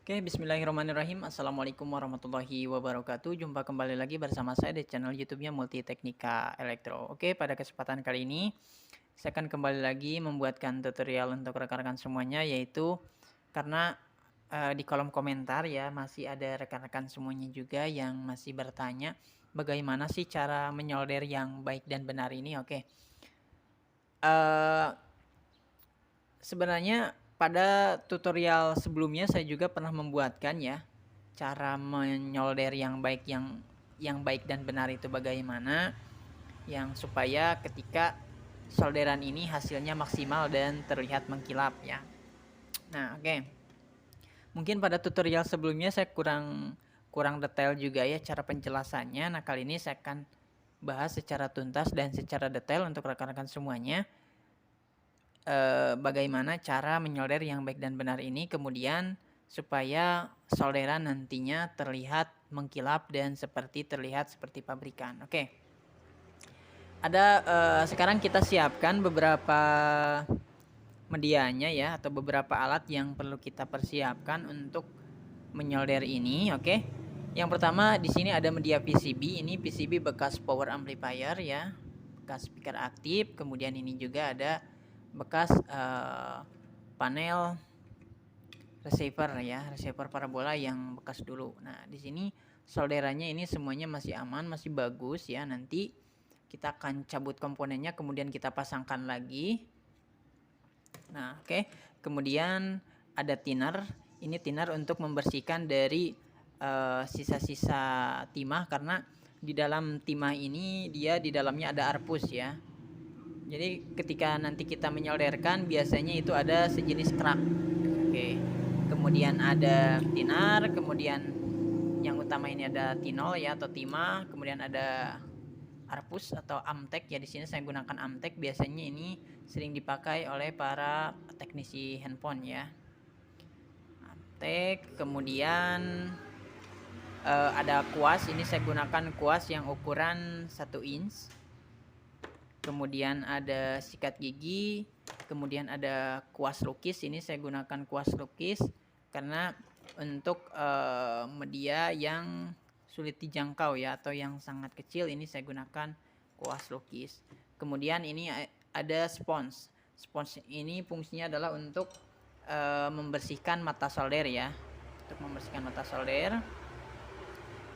Oke, bismillahirrahmanirrahim. Assalamualaikum warahmatullahi wabarakatuh. Jumpa kembali lagi bersama saya di channel YouTube-nya Multi Teknika Elektro. Oke, pada kesempatan kali ini saya akan kembali lagi membuatkan tutorial untuk rekan-rekan semuanya, yaitu karena di kolom komentar ya masih ada rekan-rekan semuanya juga yang masih bertanya bagaimana sih cara menyolder yang baik dan benar ini. Oke. Eh, Sebenarnya pada tutorial sebelumnya saya juga pernah membuatkan ya cara menyolder yang baik dan benar itu bagaimana, yang supaya ketika solderan ini hasilnya maksimal dan terlihat mengkilap ya. Nah, oke. Mungkin pada tutorial sebelumnya saya kurang detail juga ya cara penjelasannya. Nah, kali ini saya akan bahas secara tuntas dan secara detail untuk rekan-rekan semuanya. Bagaimana cara menyolder yang baik dan benar ini, kemudian supaya solderan nantinya terlihat mengkilap dan terlihat seperti pabrikan. Oke. Sekarang kita siapkan beberapa medianya ya, atau beberapa alat yang perlu kita persiapkan untuk menyolder ini. Oke. Yang pertama di sini ada media PCB. Ini PCB bekas power amplifier ya, bekas speaker aktif. Kemudian ini juga ada bekas panel receiver ya, receiver parabola yang bekas dulu. Nah, di sini solderannya ini semuanya masih aman, masih bagus ya. Nanti kita akan cabut komponennya, kemudian kita pasangkan lagi. Nah, oke. Kemudian ada thinner. Ini thinner untuk membersihkan dari sisa-sisa timah, karena di dalam timah ini dia di dalamnya ada arpus ya. Jadi ketika nanti kita menyolderkan biasanya itu ada sejenis kerak. Oke. Kemudian ada tinar, kemudian yang utama ini ada tinol ya atau timah, kemudian ada arpus atau amtek ya. Di sini saya gunakan amtek, biasanya ini sering dipakai oleh para teknisi handphone ya. Amtek, kemudian ada kuas, ini saya gunakan kuas yang ukuran 1 inch. Kemudian ada sikat gigi, kemudian ada kuas lukis. Ini saya gunakan kuas lukis karena untuk media yang sulit dijangkau ya, atau yang sangat kecil, ini saya gunakan kuas lukis. Kemudian ini ada spons. Spons ini fungsinya adalah untuk membersihkan mata solder ya, untuk membersihkan mata solder.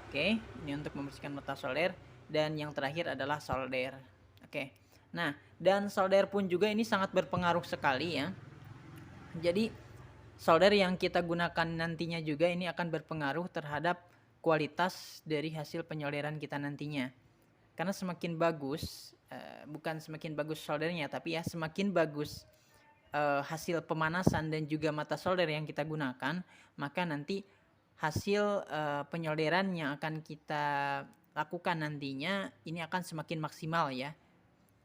Oke, ini untuk membersihkan mata solder. Dan yang terakhir adalah solder. Oke. Nah, dan solder pun juga ini sangat berpengaruh sekali ya. Jadi solder yang kita gunakan nantinya juga ini akan berpengaruh terhadap kualitas dari hasil penyolderan kita nantinya. Karena semakin bagus, bukan semakin bagus soldernya, tapi ya semakin bagus hasil pemanasan dan juga mata solder yang kita gunakan, maka nanti hasil penyolderan yang akan kita lakukan nantinya ini akan semakin maksimal ya.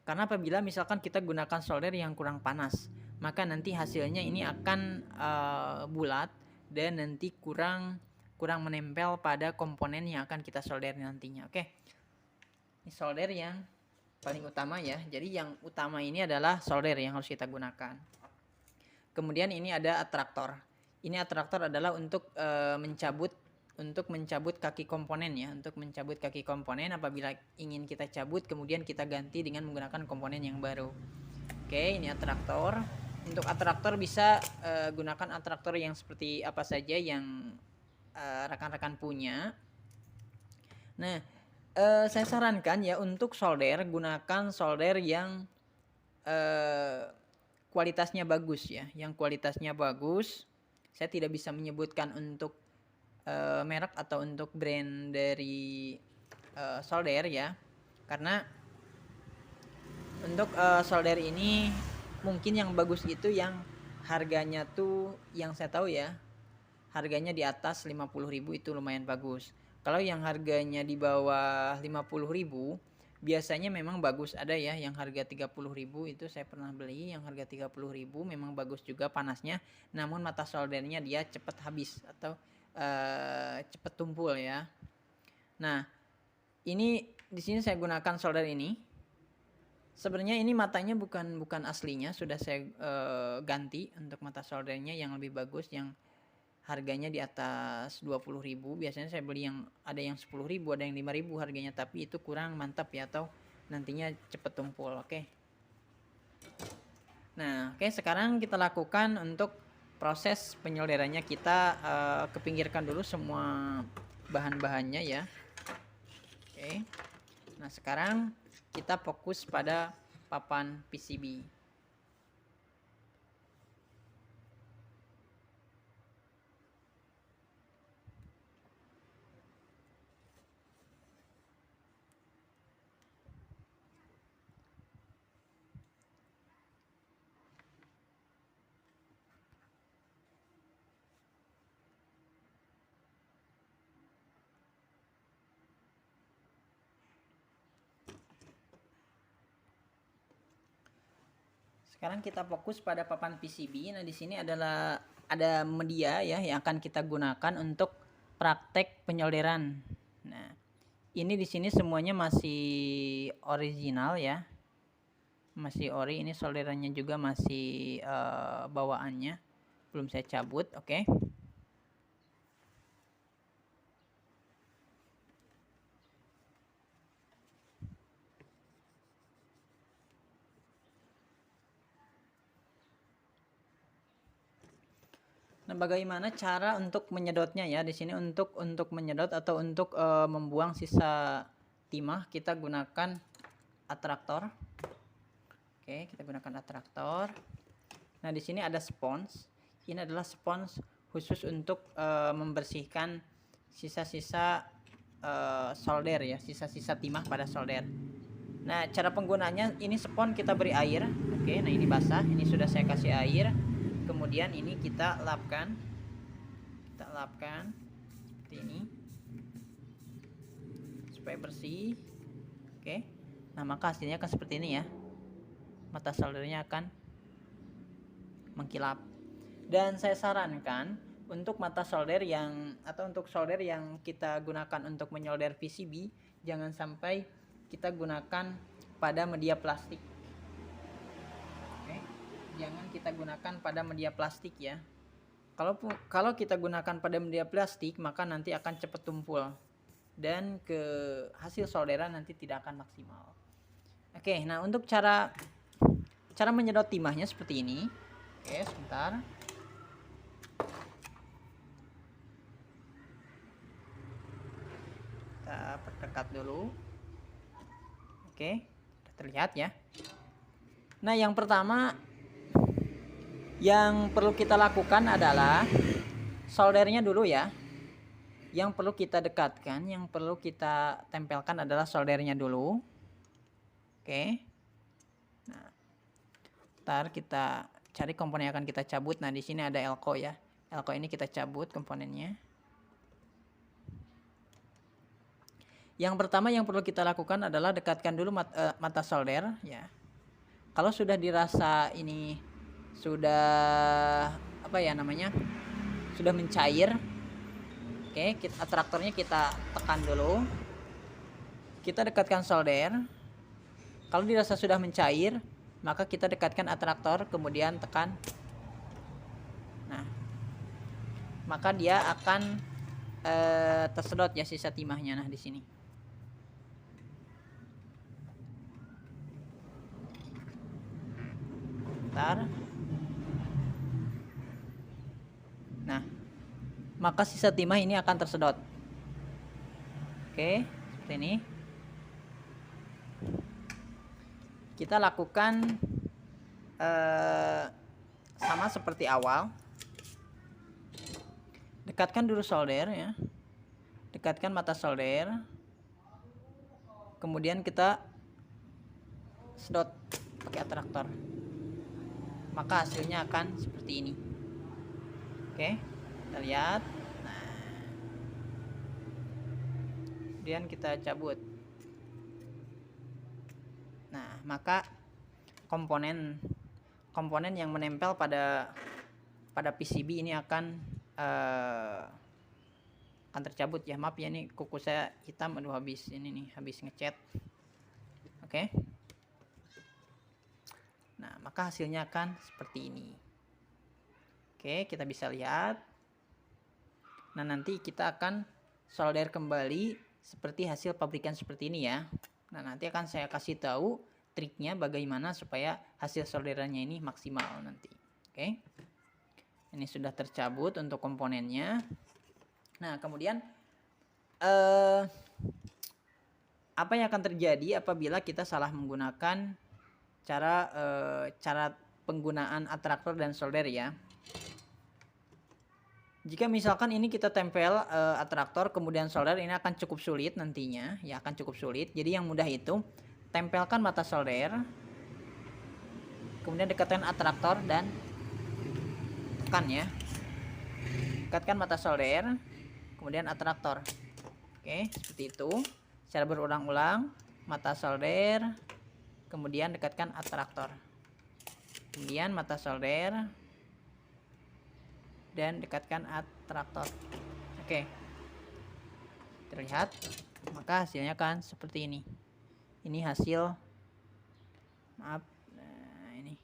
Karena apabila misalkan kita gunakan solder yang kurang panas, maka nanti hasilnya ini akan bulat dan nanti kurang menempel pada komponen yang akan kita solder nantinya. Oke. Ini solder yang paling utama ya. Jadi yang utama ini adalah solder yang harus kita gunakan. Kemudian ini ada atraktor. Ini atraktor adalah untuk mencabut kaki komponen ya, untuk mencabut kaki komponen apabila ingin kita cabut, kemudian kita ganti dengan menggunakan komponen yang baru. Oke, ini atraktor. Untuk atraktor bisa gunakan atraktor yang seperti apa saja yang rekan-rekan punya. Nah, saya sarankan ya untuk solder, gunakan solder yang kualitasnya bagus ya, yang kualitasnya bagus. Saya tidak bisa menyebutkan untuk merek atau untuk brand dari solder ya, karena untuk solder ini mungkin yang bagus itu yang harganya tuh, yang saya tahu ya, harganya di atas 50.000 itu lumayan bagus. Kalau yang harganya di bawah 50.000 biasanya memang bagus, ada ya yang harga 30.000, itu saya pernah beli yang harga 30.000, memang bagus juga panasnya, namun mata soldernya dia cepat habis atau cepat tumpul ya. Nah, ini di sini saya gunakan solder ini. Sebenarnya ini matanya bukan aslinya, sudah saya ganti untuk mata soldernya yang lebih bagus, yang harganya di atas 20.000. Biasanya saya beli yang ada yang 10.000, ada yang 5.000 harganya, tapi itu kurang mantap ya, atau nantinya cepet tumpul. Oke. Nah, oke, sekarang kita lakukan untuk proses penyolderannya. Kita kepinggirkan dulu semua bahan-bahannya ya. Oke. Nah, sekarang kita fokus pada papan PCB. Sekarang kita fokus pada papan PCB. Nah, di sini adalah ada media ya yang akan kita gunakan untuk praktek penyolderan. Nah, ini di sini semuanya masih original ya. Masih ori, ini solderannya juga masih bawaannya. Belum saya cabut, oke. Nah, bagaimana cara untuk menyedotnya ya? Di sini untuk menyedot atau untuk membuang sisa timah, kita gunakan atraktor. Oke, kita gunakan atraktor. Nah, di sini ada spons. Ini adalah spons khusus untuk membersihkan sisa-sisa solder ya, sisa-sisa timah pada solder. Nah, cara penggunaannya, ini spons kita beri air. Oke, nah ini basah, ini sudah saya kasih air. Kemudian ini kita lapkan seperti ini supaya bersih. Oke, nah maka hasilnya akan seperti ini ya, mata soldernya akan mengkilap. Dan saya sarankan untuk mata solder yang atau untuk solder yang kita gunakan untuk menyolder PCB, jangan sampai kita gunakan pada media plastik. Oke, jangan kita gunakan pada media plastik ya. Kalau kita gunakan pada media plastik, maka nanti akan cepat tumpul dan ke hasil solderan nanti tidak akan maksimal. Oke, nah untuk cara menyedot timahnya seperti ini. Oke, sebentar. Kita perdekat dulu. Oke, sudah terlihat ya. Nah, yang pertama yang perlu kita lakukan adalah soldernya dulu ya. Yang perlu kita dekatkan, yang perlu kita tempelkan adalah soldernya dulu. Oke. Nah, ntar kita cari komponen yang akan kita cabut. Nah, di sini ada elko ya. Elko ini kita cabut komponennya. Yang pertama yang perlu kita lakukan adalah dekatkan dulu mata solder ya. Kalau sudah dirasa ini sudah sudah mencair, oke, atraktornya kita tekan dulu. Kita dekatkan solder. Kalau dirasa sudah mencair, maka kita dekatkan atraktor, kemudian tekan. Nah, maka dia akan tersedot ya sisa timahnya. Nah, di sini. Bentar. Nah, maka sisa timah ini akan tersedot. Oke, seperti ini. Kita lakukan sama seperti awal. Dekatkan dulu solder ya. Dekatkan mata solder. Kemudian kita sedot pakai atraktor. Maka hasilnya akan seperti ini. Oke, kita lihat. Nah, kemudian kita cabut. Nah, maka komponen yang menempel pada PCB ini akan tercabut ya. Maaf ya, ini kuku saya hitam, aduh habis ngecat. Oke. Nah, maka hasilnya akan seperti ini. Oke, kita bisa lihat. Nah, nanti kita akan solder kembali seperti hasil pabrikan seperti ini ya. Nah, nanti akan saya kasih tahu triknya bagaimana supaya hasil solderannya ini maksimal nanti. Oke. Ini sudah tercabut untuk komponennya. Nah, kemudian apa yang akan terjadi apabila kita salah menggunakan cara penggunaan atraktor dan solder ya. Jika misalkan ini kita tempel atraktor kemudian solder, ini akan cukup sulit nantinya, ya akan cukup sulit. Jadi yang mudah itu tempelkan mata solder, kemudian dekatkan atraktor dan tekan ya. Dekatkan mata solder, kemudian atraktor. Oke, seperti itu. Secara berulang-ulang, mata solder, kemudian dekatkan atraktor. Kemudian mata solder dan dekatkan atraktor. Oke. Terlihat? Maka hasilnya kan seperti ini. Ini hasil, maaf. Nah, ini.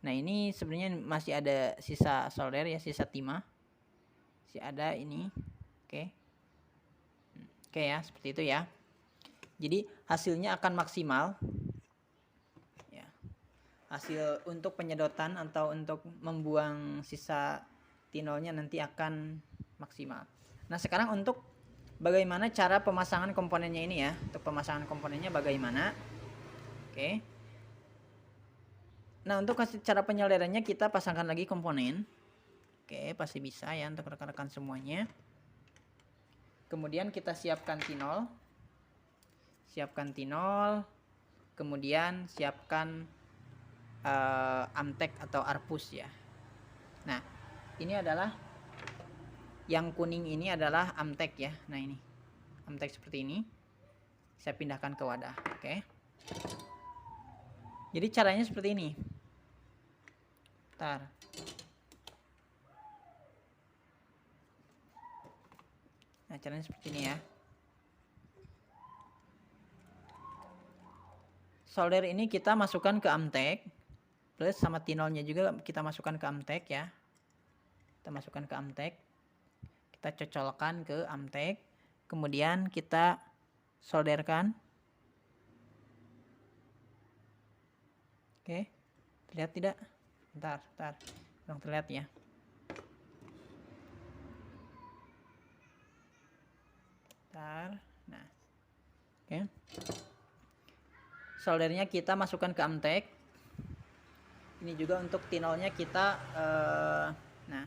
Nah, ini sebenarnya masih ada sisa solder ya, sisa timah. Masih ada ini. Oke. Oke ya, seperti itu ya. Jadi hasilnya akan maksimal. Ya. Hasil untuk penyedotan atau untuk membuang sisa tinolnya nanti akan maksimal. Nah, sekarang untuk bagaimana cara pemasangan komponennya ini ya. Untuk pemasangan komponennya bagaimana? Oke. Nah, untuk cara penyolderannya kita pasangkan lagi komponen. Oke, pasti bisa ya untuk rekan-rekan semuanya. Kemudian kita siapkan tinol. Siapkan tinol. Kemudian siapkan amtek atau arpus ya. Nah, ini adalah yang kuning ini adalah amtek ya. Nah, ini amtek seperti ini. Saya pindahkan ke wadah. Oke. Jadi caranya seperti ini. Bentar. Nah, caranya seperti ini ya. Solder ini kita masukkan ke amtek. Plus sama tinolnya juga kita masukkan ke amtek ya. Kita masukkan ke amtek, kita cocolkan ke amtek, kemudian kita solderkan. Oke, terlihat tidak? Bentar, belum terlihat ya. Bentar, nah, oke. Soldernya kita masukkan ke amtek. Ini juga untuk tinolnya kita, nah.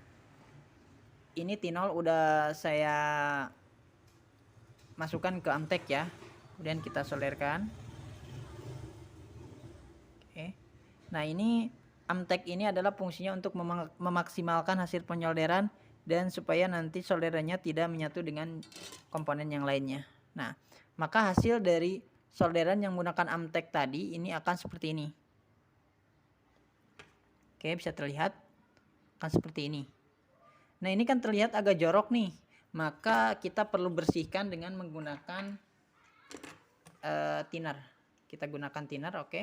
Ini tinol udah saya masukkan ke amtek ya. Kemudian kita solderkan. Oke. Nah, ini amtek ini adalah fungsinya untuk memaksimalkan hasil penyolderan dan supaya nanti solderannya tidak menyatu dengan komponen yang lainnya. Nah, maka hasil dari solderan yang menggunakan amtek tadi ini akan seperti ini. Oke, bisa terlihat akan seperti ini. Nah, ini kan terlihat agak jorok nih. Maka kita perlu bersihkan dengan menggunakan thinner. Kita gunakan thinner, oke.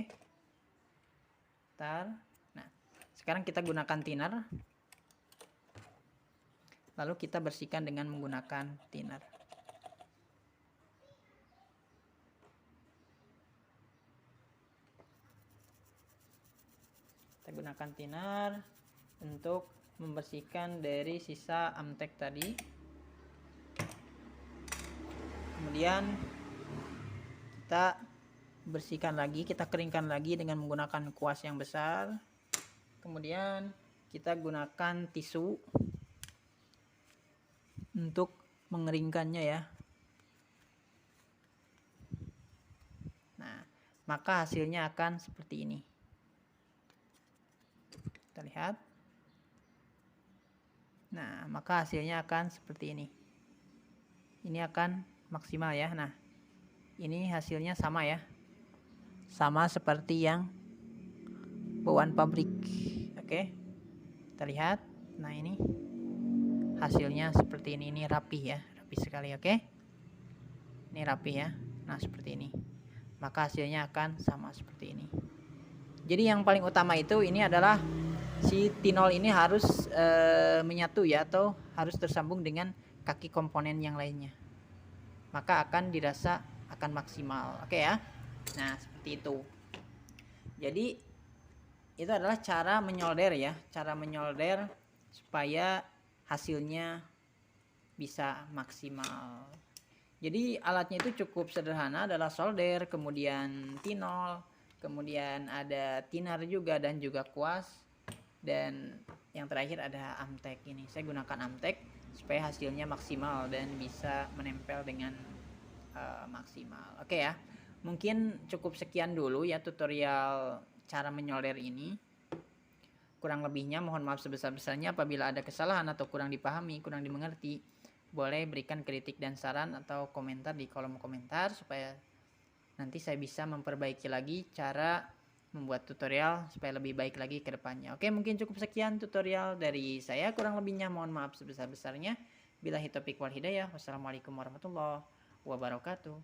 Bentar. Nah, sekarang kita gunakan thinner. Lalu kita bersihkan dengan menggunakan thinner. Kita gunakan thinner untuk membersihkan dari sisa amtek tadi. Kemudian kita bersihkan lagi, kita keringkan lagi dengan menggunakan kuas yang besar. Kemudian kita gunakan tisu untuk mengeringkannya ya. Nah, maka hasilnya akan seperti ini. Kita lihat. Nah, maka hasilnya akan seperti ini. Ini akan maksimal ya. Nah, ini hasilnya sama ya. Sama seperti yang bawaan pabrik. Oke. Kita lihat. Nah, ini hasilnya seperti ini. Ini rapi ya. Rapi sekali, oke. Ini rapi ya. Nah, seperti ini. Maka hasilnya akan sama seperti ini. Jadi yang paling utama itu ini adalah si tinol ini harus menyatu ya, atau harus tersambung dengan kaki komponen yang lainnya, maka akan dirasa akan maksimal. Oke ya, nah seperti itu. Jadi itu adalah cara menyolder ya, cara menyolder supaya hasilnya bisa maksimal. Jadi alatnya itu cukup sederhana, adalah solder, kemudian tinol, kemudian ada tinar juga, dan juga kuas, dan yang terakhir ada amtek. Ini saya gunakan amtek supaya hasilnya maksimal dan bisa menempel dengan maksimal. Oke ya, mungkin cukup sekian dulu ya tutorial cara menyolder ini. Kurang lebihnya mohon maaf sebesar-besarnya apabila ada kesalahan atau kurang dipahami, kurang dimengerti. Boleh berikan kritik dan saran atau komentar di kolom komentar supaya nanti saya bisa memperbaiki lagi cara membuat tutorial supaya lebih baik lagi ke depannya. Oke, mungkin cukup sekian tutorial dari saya. Kurang lebihnya mohon maaf sebesar-besarnya. Billahi taufiq wal hidayah. Wassalamualaikum warahmatullahi wabarakatuh.